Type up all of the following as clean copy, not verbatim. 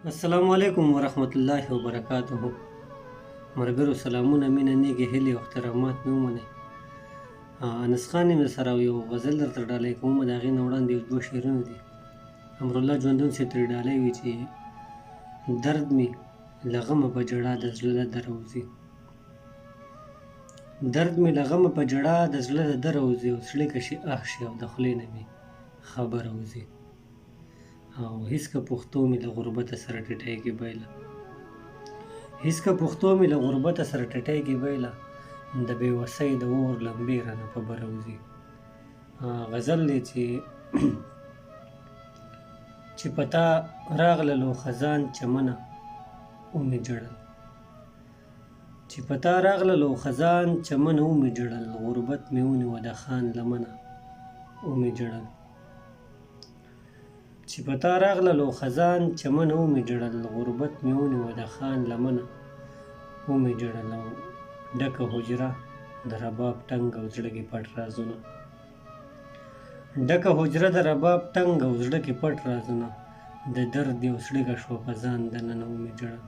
السلام علیکم ورحمت الله وبرکاته. مرګرو سلامونه، مینه، نیکې هیلې او احترامات مې ومنئ. انس خان مې سره یو غزل درته ډالۍ کوم. د هغې نه وړاندې یو دوه شعرونه دي. امرالله ژوندون صاحب ترې ډالۍ وي چې درد مې له غمه په ژړا د زړه له دره وځي. درد مې له غمه په ژړا د زړه له دره وځي، او سړی که شي اخ شي او د خولې نه مې خبره وځي. او هیڅ که پښتو مې له غربته سره ټټیږي بیله، هیڅ که پښتو مې له غربته سره ټټیږي بیله، د بې وسۍ د اور لمبې رانه په بره وځي. غزل دی چې په تا راغللو خزان چمنه ومې ژړل، چې په تا راغللو خزان چمنه ومې ژړل، غربت مې ونیوه د خان لمنه ومې ژړل. چې په تا راغللو خزان چمنه ومې ژړل، غربت مې ونیوه د خان لمنه ومې ژړل. او ډکه حجره د رباب ټنګ او زړه کې پټ رازونه، ډکه حجره د رباب ټنګ او زړه کې پټ رازونه، د درد یو څړیکه شوه په ځان دننه ومې ژړل.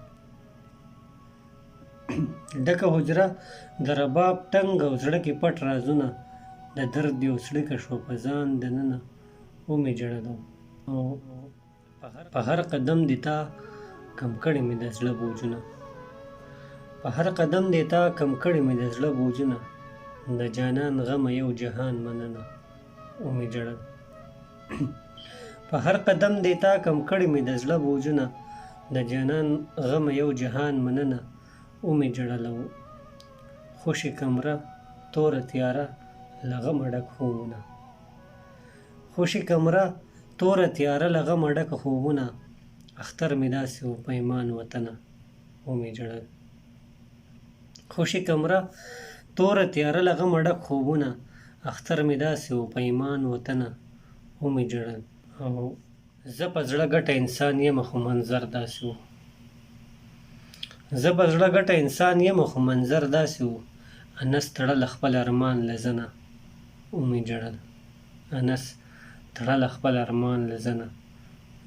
ډکه حجره د رباب ټنګ او زړه کې پټ رازونه، د درد یو څړیکه شوه په ځان دننه ومې ژړل. او په هر قدم دې تا کم کړي مې د زړه بوجونه، په هر قدم دې تا کم کړي مې د زړه بوجونه، د جانان غمه یو جهان مننه ومې ژړل. په هر قدم دې تا کم کړي مې د زړه بوجونه، د جانان غمه یو جهان مننه ومې ژړل. او خوشي کمره توره تیاره له غمه ډک خوبونه، خوشي کمره توره تیاره له غمه ډکه خوبونه، اختر مې داسې و په ایمان وطنه ومې ژړل. خوشي کمره توره تیاره له غمه ډک خوبونه، اختر مې داسې و په ایمان وطنه ومې ژړل. او زه په زړه ګټه انسان یم خو منظر داسې و، زه په زړه ګټه انسان یم خو منظر داسې و، انس تړله خپل ارمان له ځنه ومې ژړل، انس تړله خپل ارمان له ځنه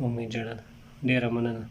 ومې ژړل. ډېره مننه.